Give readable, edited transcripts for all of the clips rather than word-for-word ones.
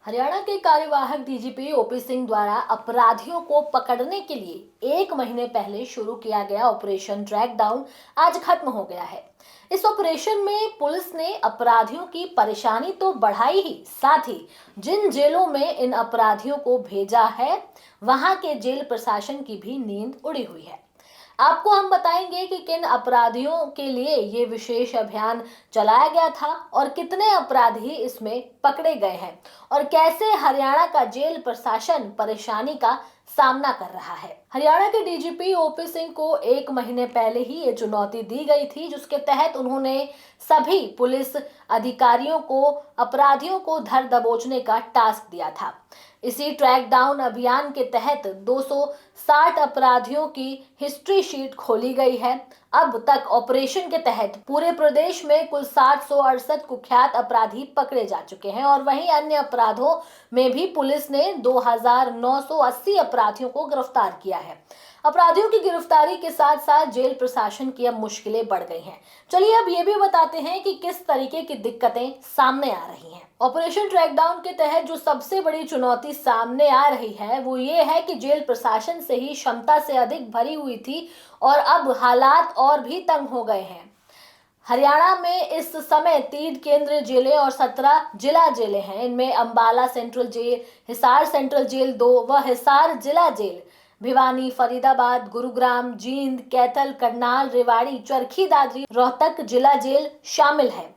हरियाणा के कार्यवाहक DGP OP Singh द्वारा अपराधियों को पकड़ने के लिए 1 महीने पहले शुरू किया गया ऑपरेशन ट्रैक डाउन आज खत्म हो गया है। इस ऑपरेशन में पुलिस ने अपराधियों की परेशानी तो बढ़ाई ही, साथ ही जिन जेलों में इन अपराधियों को भेजा है वहां के जेल प्रशासन की भी नींद उड़ी हुई है। आपको हम बताएंगे कि किन अपराधियों के लिए ये विशेष अभियान चलाया गया था और कितने अपराधी इसमें पकड़े गए हैं और कैसे हरियाणा का जेल प्रशासन परेशानी का सामना कर रहा है। हरियाणा के डीजीपी ओपी सिंह को 1 महीने पहले ही ये चुनौती दी गई थी, जिसके तहत उन्होंने सभी पुलिस अधिकारियों को अपराधियों को धर दबोचने का टास्क दिया था। इसी ट्रैक डाउन अभियान के तहत 260 अपराधियों की हिस्ट्री शीट खोली गई है। अब तक ऑपरेशन के तहत पूरे प्रदेश में कुल 768 कुख्यात अपराधी पकड़े जा चुके हैं और वहीं अन्य अपराधों में भी पुलिस ने 2980 अपराधियों को गिरफ्तार किया है। अपराधियों की गिरफ्तारी के साथ साथ जेल प्रशासन की अब मुश्किलें बढ़ गई हैं। चलिए अब ये भी बताते हैं कि किस तरीके की दिक्कतें सामने आ रही हैं। ऑपरेशन ट्रैकडाउन के तहत जो सबसे बड़ी चुनौती सामने आ रही है वो ये है कि जेल प्रशासन से ही क्षमता से अधिक भरी हुई थी और अब हालात और भी तंग हो गए हैं। हरियाणा में इस समय 3 केंद्रीय जेलें और 17 जिला जेलें हैं। इनमें Ambala central jail, Hisar central jail 2 व हिसार जिला जेल, भिवानी, फरीदाबाद, गुरुग्राम, जींद, कैथल, करनाल, रेवाड़ी, चरखी दादरी, रोहतक जिला जेल शामिल है।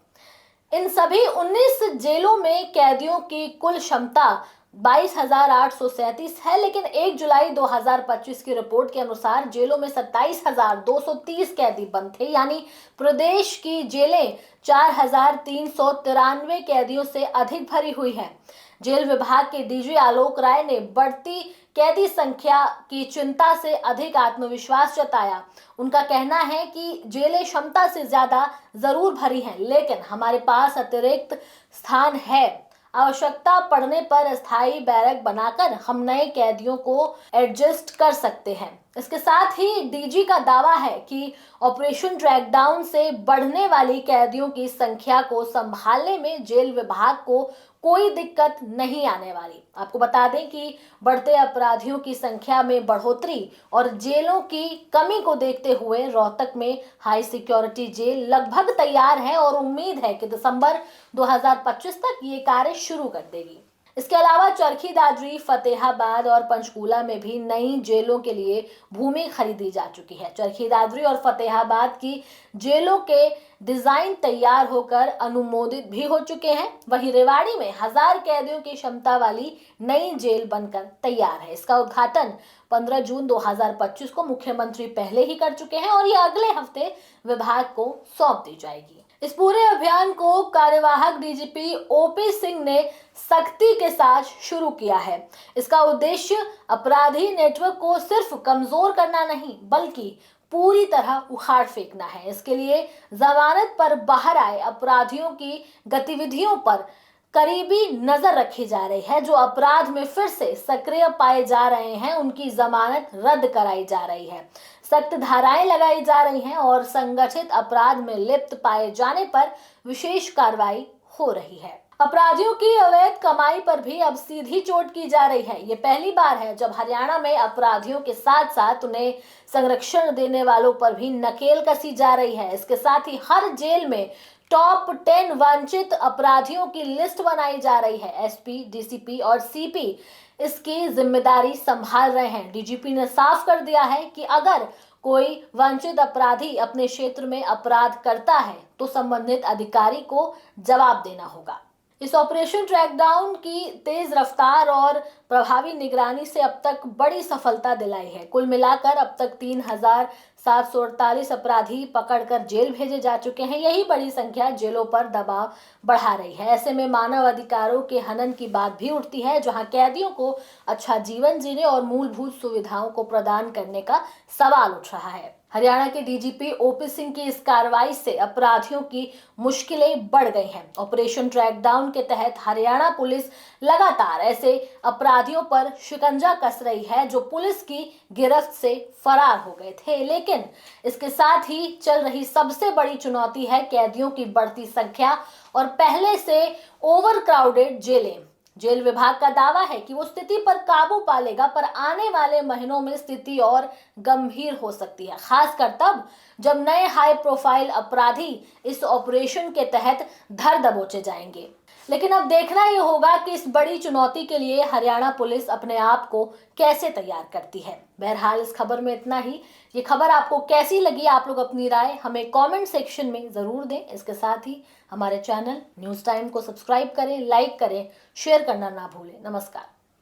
इन सभी 19 जेलों में कैदियों की कुल क्षमता 22,837 है, लेकिन 1 जुलाई 2025 की रिपोर्ट के अनुसार जेलों में 27,230 कैदी बंद थे, यानी प्रदेश की जेलें 4,393 कैदियों से अधिक भरी हुई हैं। जेल विभाग के डीजी आलोक राय ने बढ़ती कैदी संख्या की चिंता से अधिक आत्मविश्वास जताया। उनका कहना है कि जेलें क्षमता से ज्यादा जरूर भरी हैं, लेकिन हमारे पास अतिरिक्त स्थान है। आवश्यकता पड़ने पर अस्थायी बैरक बनाकर हम नए कैदियों को एडजस्ट कर सकते हैं। इसके साथ ही डीजी का दावा है कि ऑपरेशन ट्रैकडाउन से बढ़ने वाली कैदियों की संख्या को संभालने में जेल विभाग को कोई दिक्कत नहीं आने वाली। आपको बता दें कि बढ़ते अपराधियों की संख्या में बढ़ोतरी और जेलों की कमी को देखते हुए रोहतक में हाई सिक्योरिटी जेल लगभग तैयार है और उम्मीद है कि दिसंबर 2025 तक ये कार्य शुरू कर देगी। इसके अलावा चरखी दादरी, फतेहाबाद और पंचकूला में भी नई जेलों के लिए भूमि खरीदी जा चुकी है। चरखी दादरी और फतेहाबाद की जेलों के डिजाइन तैयार होकर अनुमोदित भी हो चुके हैं। वहीं रेवाड़ी में 1000 कैदियों की क्षमता वाली नई जेल बनकर तैयार है। इसका उद्घाटन 15 जून 2025 को मुख्यमंत्री पहले ही कर चुके हैं और ये अगले हफ्ते विभाग को सौंप दी जाएगी। इस पूरे अभियान को कार्यवाहक डीजीपी ओपी सिंह ने सख्ती के साथ शुरू किया है। इसका उद्देश्य अपराधी नेटवर्क को सिर्फ कमजोर करना नहीं, बल्कि पूरी तरह उखाड़ फेंकना है। इसके लिए जमानत पर बाहर आए अपराधियों की गतिविधियों पर करीबी नजर रखी जा रही है। जो अपराध में फिर से सक्रिय पाए जा रहे हैं उनकी जमानत रद्द कराई जा रही है, सख्त धाराएं लगाई जा रही हैं और संगठित अपराध में लिप्त पाए जाने पर विशेष कार्रवाई हो रही है। अपराधियों की अवैध कमाई पर भी अब सीधी चोट की जा रही है। ये पहली बार है जब हरियाणा में अपराधियों के साथ साथ उन्हें संरक्षण देने वालों पर भी नकेल कसी जा रही है। इसके साथ ही हर जेल में टॉप 10 वांछित अपराधियों की लिस्ट बनाई जा रही है। एसपी, डीसीपी और सीपी इसकी जिम्मेदारी संभाल रहे हैं। डीजीपी ने साफ कर दिया है कि अगर कोई वांछित अपराधी अपने क्षेत्र में अपराध करता है तो संबंधित अधिकारी को जवाब देना होगा। इस ऑपरेशन ट्रैकडाउन की तेज रफ्तार और प्रभावी निगरानी से अब तक बड़ी सफलता दिलाई है। कुल मिलाकर अब तक 3,748 अपराधी पकड़कर जेल भेजे जा चुके हैं। यही बड़ी संख्या जेलों पर दबाव बढ़ा रही है। ऐसे में मानव अधिकारों के हनन की बात भी उठती है, जहां कैदियों को अच्छा जीवन जीने और मूलभूत सुविधाओं को प्रदान करने का सवाल उठ रहा है। हरियाणा के डीजीपी ओपी सिंह की इस कार्रवाई से अपराधियों की मुश्किलें बढ़ गई हैं। ऑपरेशन ट्रैकडाउन के तहत हरियाणा पुलिस लगातार ऐसे अपराधियों पर शिकंजा कस रही है जो पुलिस की गिरफ्त से फरार हो गए थे। लेकिन इसके साथ ही चल रही सबसे बड़ी चुनौती है कैदियों की बढ़ती संख्या और पहले से ओवर क्राउडेड जेलें। जेल विभाग का दावा है कि वो स्थिति पर काबू पा लेगा, पर आने वाले महीनों में स्थिति और गंभीर हो सकती है, खासकर तब जब नए हाई प्रोफाइल अपराधी इस ऑपरेशन के तहत धर दबोचे जाएंगे। लेकिन अब देखना ये होगा कि इस बड़ी चुनौती के लिए हरियाणा पुलिस अपने आप को कैसे तैयार करती है। बहरहाल इस खबर में इतना ही। ये खबर आपको कैसी लगी, आप लोग अपनी राय हमें कमेंट सेक्शन में जरूर दें। इसके साथ ही हमारे चैनल न्यूज़ टाइम को सब्सक्राइब करें, लाइक करें, शेयर करना ना भूलें। नमस्कार।